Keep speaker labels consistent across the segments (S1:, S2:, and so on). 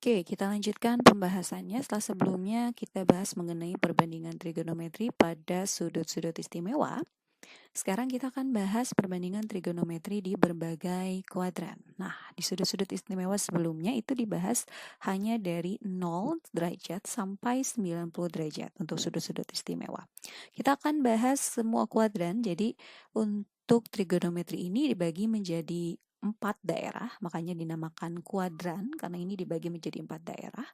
S1: Oke, kita lanjutkan pembahasannya. Setelah sebelumnya kita bahas mengenai perbandingan trigonometri pada sudut-sudut istimewa. Sekarang kita akan bahas perbandingan trigonometri di berbagai kuadran. Nah, di sudut-sudut istimewa sebelumnya itu dibahas hanya dari 0 derajat sampai 90 derajat untuk sudut-sudut istimewa. Kita akan bahas semua kuadran, jadi untuk trigonometri ini dibagi menjadi 4 daerah, makanya dinamakan kuadran karena ini dibagi menjadi 4 daerah.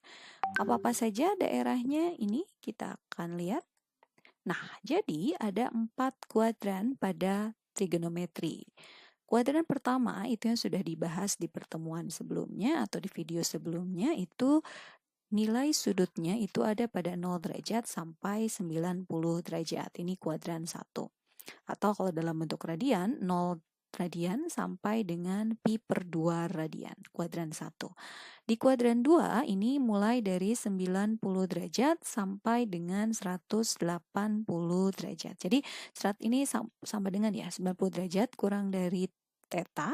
S1: Apa-apa saja daerahnya ini kita akan lihat. Nah, jadi ada 4 kuadran pada trigonometri. Kuadran pertama itu yang sudah dibahas di pertemuan sebelumnya atau di video sebelumnya, itu nilai sudutnya itu ada pada 0 derajat sampai 90 derajat. Ini kuadran 1. Atau kalau dalam bentuk radian, 0 radian sampai dengan pi per 2 radian, kuadran 1. Di kuadran 2 ini mulai dari 90 derajat sampai dengan 180 derajat. Jadi ini sama dengan ya 90 derajat kurang dari theta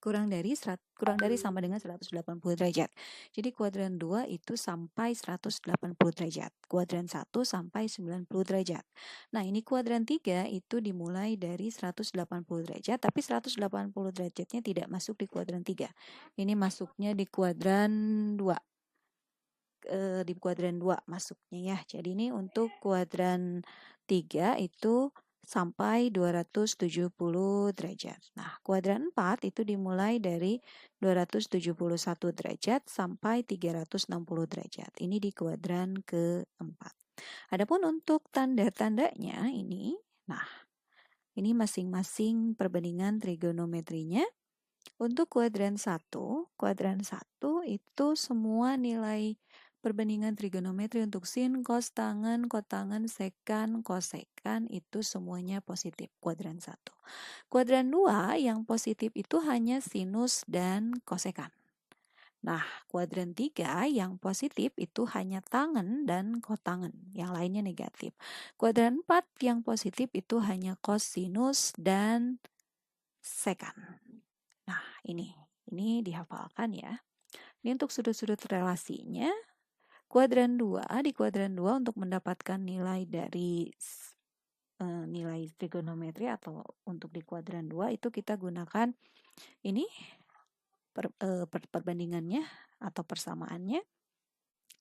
S1: kurang dari sama dengan 180 derajat. Jadi kuadran 2 itu sampai 180 derajat. Kuadran 1 sampai 90 derajat. Nah, ini kuadran 3 itu dimulai dari 180 derajat, tapi 180 derajatnya tidak masuk di kuadran 3. Ini masuknya di kuadran 2. Di kuadran 2 masuknya ya. Jadi ini untuk kuadran 3 itu sampai 270 derajat. Nah, kuadran 4 itu dimulai dari 271 derajat sampai 360 derajat. Ini di kuadran keempat. Adapun untuk tanda-tandanya ini, nah, ini masing-masing perbandingan trigonometrinya. Untuk kuadran 1 itu semua nilai perbandingan trigonometri untuk sin, cos, tangen, kotangen, sekan, kosekan itu semuanya positif kuadran 1. Kuadran 2 yang positif itu hanya sinus dan kosekan. Nah, kuadran 3 yang positif itu hanya tangen dan kotangen, yang lainnya negatif. Kuadran 4 yang positif itu hanya kosinus dan sekan. Nah, ini dihafalkan ya. Ini untuk sudut-sudut relasinya. Di kuadran 2 untuk mendapatkan nilai dari nilai trigonometri atau untuk di kuadran 2 itu kita gunakan ini perbandingannya atau persamaannya.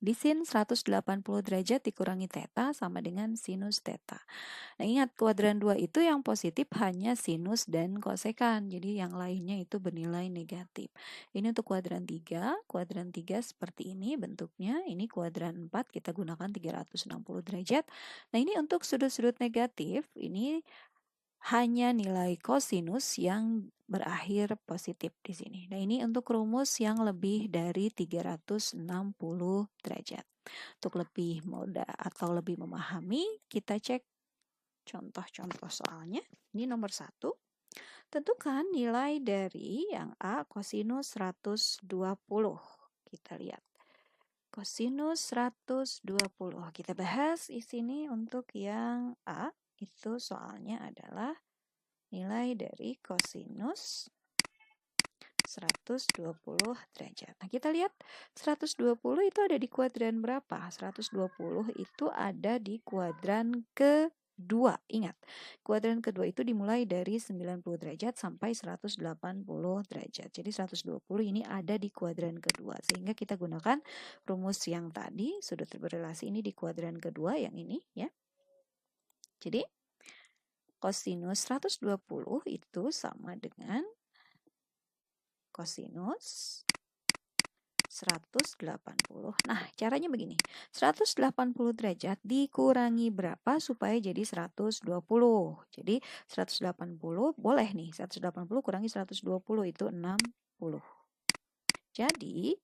S1: Di sin 180 derajat dikurangi theta sama dengan sinus theta. Nah, ingat kuadran 2 itu yang positif hanya sinus dan kosekan. Jadi yang lainnya itu bernilai negatif. Ini untuk kuadran 3. Kuadran 3 seperti ini bentuknya. Ini kuadran 4 kita gunakan 360 derajat. Nah, ini untuk sudut-sudut negatif ini hanya nilai kosinus yang berakhir positif di sini. Nah, ini untuk rumus yang lebih dari 360 derajat. Untuk lebih mudah atau lebih memahami, kita cek contoh-contoh soalnya. Ini nomor 1. Tentukan nilai dari yang A kosinus 120. Kita lihat. Kosinus 120. Kita bahas di sini untuk yang A. Itu soalnya adalah nilai dari kosinus 120 derajat. Nah, kita lihat 120 itu ada di kuadran berapa? 120 itu ada di kuadran kedua. Ingat, kuadran kedua itu dimulai dari 90 derajat sampai 180 derajat. Jadi 120 ini ada di kuadran kedua. Sehingga kita gunakan rumus yang tadi, sudut berrelasi ini di kuadran kedua yang ini ya. Jadi kosinus 120 itu sama dengan kosinus 180. Nah, caranya begini. 180 derajat dikurangi berapa supaya jadi 120. Jadi 180 boleh nih. 180 kurangi 120 itu 60. Jadi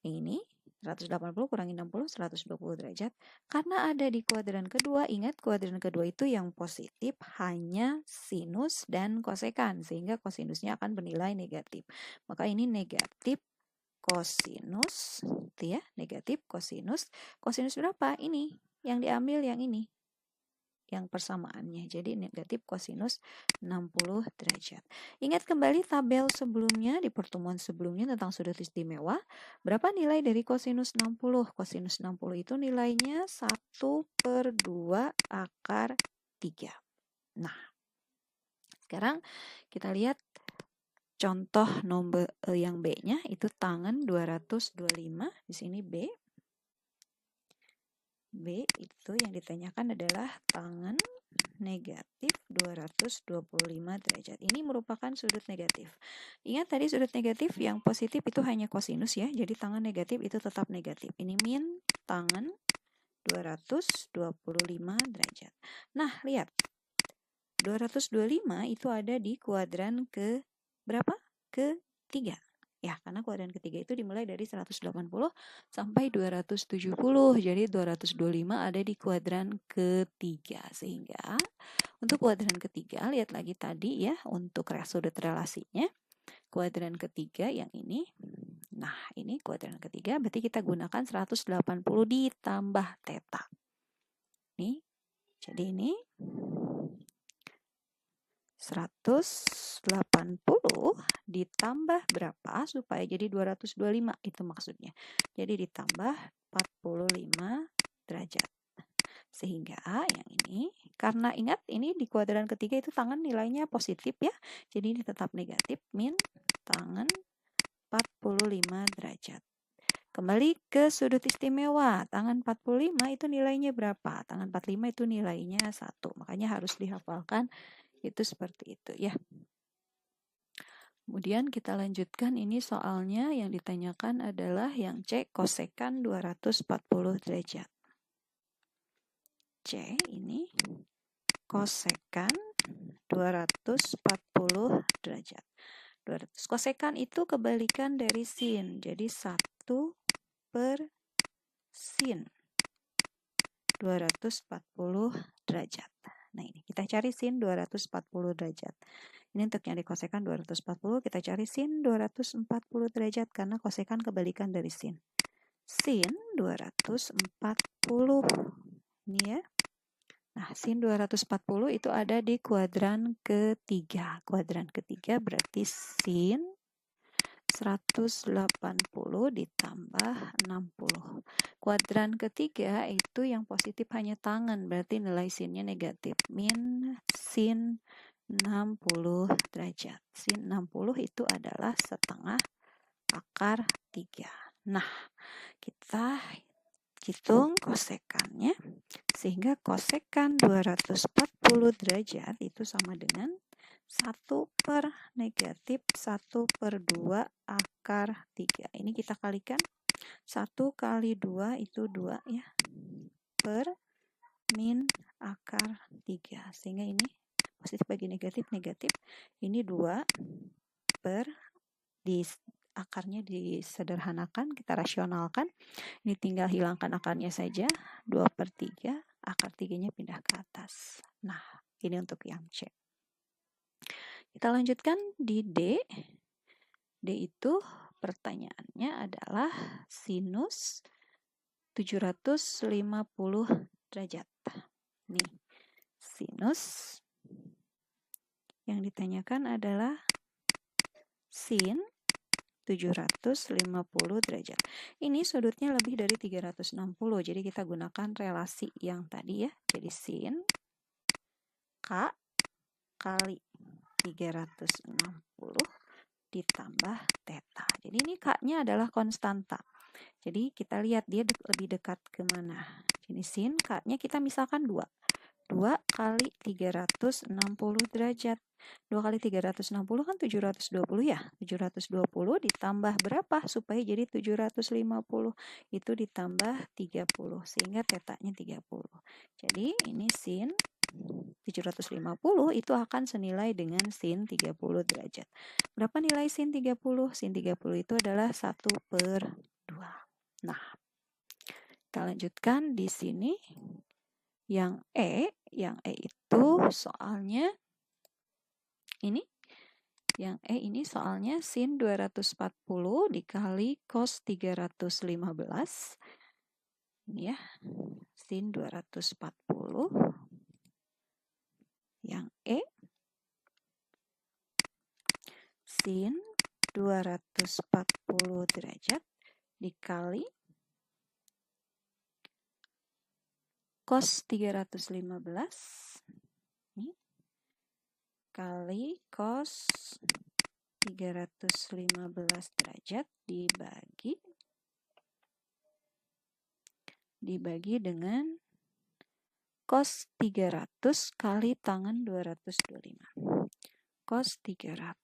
S1: ini 180 kurangi 60, 120 derajat. Karena ada di kuadran kedua, ingat kuadran kedua itu yang positif hanya sinus dan kosekan. Sehingga kosinusnya akan bernilai negatif. Maka ini negatif kosinus, negatif kosinus. Kosinus berapa? Ini, yang diambil yang ini. yang persamaannya. Jadi negatif kosinus 60 derajat. Ingat kembali tabel sebelumnya, di pertemuan sebelumnya tentang sudut istimewa. Berapa nilai dari kosinus 60? Kosinus 60 itu nilainya 1/2 akar 3. Nah, sekarang kita lihat contoh nomor yang B-nya itu tangen 225. Di sini B. B itu yang ditanyakan adalah tangen negatif 225 derajat. Ini merupakan sudut negatif. Ingat tadi sudut negatif yang positif itu hanya kosinus ya. Jadi tangen negatif itu tetap negatif. Ini min tangen 225 derajat. Nah, lihat. 225 itu ada di kuadran ke berapa? Ketiga. Ya, karena kuadran ketiga itu dimulai dari 180 sampai 270. Jadi 225 ada di kuadran ketiga. Sehingga untuk kuadran ketiga, lihat lagi tadi ya, untuk sudut relasinya. Kuadran ketiga yang ini. Nah, ini kuadran ketiga, berarti kita gunakan 180 ditambah theta. Nih, jadi ini 180 ditambah berapa supaya jadi 225 itu maksudnya. Jadi ditambah 45 derajat. Sehingga yang ini, karena ingat ini di kuadran ketiga itu tangen nilainya positif ya. Jadi ini tetap negatif, min tangen 45 derajat. Kembali ke sudut istimewa, tangen 45 itu nilainya berapa? Tangen 45 itu nilainya 1. Makanya harus dihafalkan itu seperti itu ya. Kemudian kita lanjutkan, ini soalnya yang ditanyakan adalah yang C, kosekan 240 derajat. C ini kosekan 240 derajat. 200. Kosekan itu kebalikan dari sin. Jadi 1/sin 240 derajat. Nah, ini kita cari sin 240 derajat. Ini untuk yang dikosekan 240, kita cari sin 240 derajat karena kosekan kebalikan dari sin. Sin 240. Ini ya. Nah, sin 240 itu ada di kuadran ketiga. Kuadran ketiga berarti sin 180 ditambah 60. Kuadran ketiga itu yang positif hanya tangen, berarti nilai sinnya negatif. Min sin 60 derajat. Sin 60 itu adalah setengah akar 3. Nah, kita hitung kosekannya. Sehingga kosekan 240 derajat itu sama dengan 1/-1/2 akar 3. Ini kita kalikan. 1 kali 2 itu 2 ya. Per min akar 3. Sehingga ini positif bagi negatif, negatif. Ini 2 per, akarnya disederhanakan, kita rasionalkan. Ini tinggal hilangkan akarnya saja. 2/3, akar 3-nya pindah ke atas. Nah, ini untuk yang C. Kita lanjutkan di D. D itu pertanyaannya adalah sinus 750 derajat. Nih, sinus yang ditanyakan adalah sin 750 derajat. Ini sudutnya lebih dari 360, jadi kita gunakan relasi yang tadi ya. Jadi sin K kali 360 ditambah theta. Jadi ini K-nya adalah konstanta. Jadi kita lihat dia lebih dekat ke mana. Jadi sin K-nya kita misalkan 2. 2 kali 360 derajat. 2 kali 360 kan 720 ya. 720 ditambah berapa supaya jadi 750? Itu ditambah 30 sehingga tetanya 30. Jadi ini sin 750 itu akan senilai dengan sin 30 derajat. Berapa nilai sin 30? Sin 30 itu adalah 1/2. Nah, kita lanjutkan di sini. Yang E itu soalnya ini. Yang E ini soalnya sin 240 dikali cos 315. Ini ya, sin 240 Yang E, sin 240 derajat dikali cos 315 ini, kali cos 315 derajat dibagi dengan cos 300 kali tangan 225. Cos 300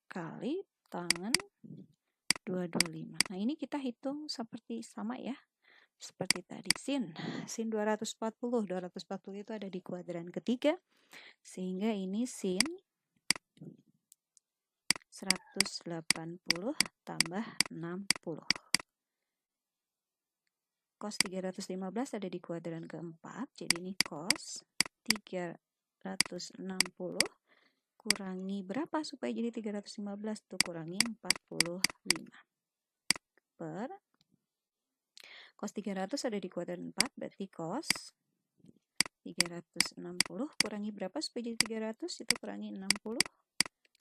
S1: kali tangan 225. Nah, ini kita hitung seperti sama ya. Seperti tadi sin 240 itu ada di kuadran ketiga, sehingga ini sin 180 tambah 60. Cos 315 ada di kuadran keempat, jadi ini cos 360 kurangi berapa supaya jadi 315 tuh, kurangi 45 per cos 300 ada di kuadran 4, berarti cos 360 kurangi berapa supaya jadi 300, itu kurangi 60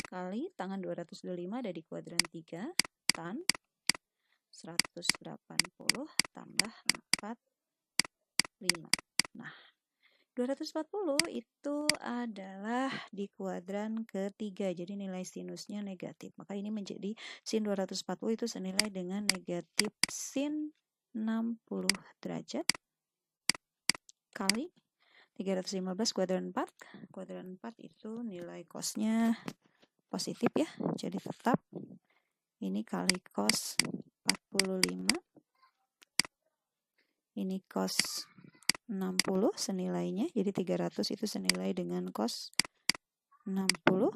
S1: kali tangan 225 ada di kuadran 3, tan 180 tambah 45. Nah, 240 itu adalah di kuadran ketiga, jadi nilai sinusnya negatif. Maka ini menjadi sin 240 itu senilai dengan negatif sin 60 derajat kali 315 kuadran 4. Kuadran 4 itu nilai cosnya positif ya, jadi tetap ini kali cos 45, ini cos 60 senilainya, jadi 300 itu senilai dengan cos 60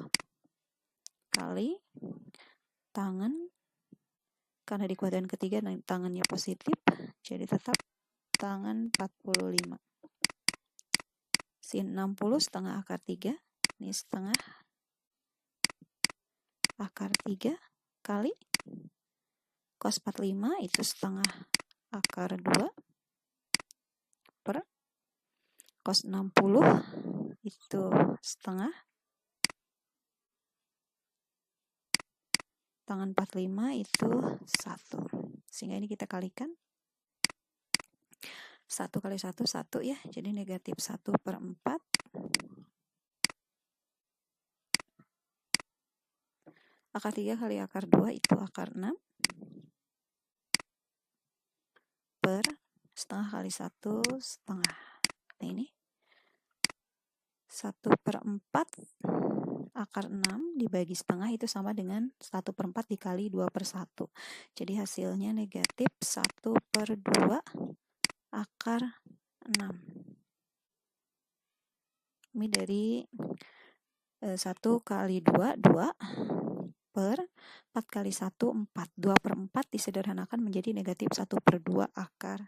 S1: kali tangan, karena di kuadran ketiga tangannya positif, jadi tetap tangan 45. Sin 60 setengah akar 3, ini setengah akar 3 kali cos 45 itu setengah akar 2 per cos 60 itu setengah tangan 45 itu 1. Sehingga ini kita kalikan. 1 kali 1, 1 ya. Jadi negatif 1/4. Akar 3 kali akar 2 itu akar 6. Per setengah kali 1, setengah. Nah ini 1/4 akar 6 dibagi setengah itu sama dengan 1/4 dikali 2/1. Jadi hasilnya negatif 1/2 akar 6. Ini dari 1 kali 2, 2 per 4 kali 1, 4. 2/4 disederhanakan menjadi negatif 1/2 akar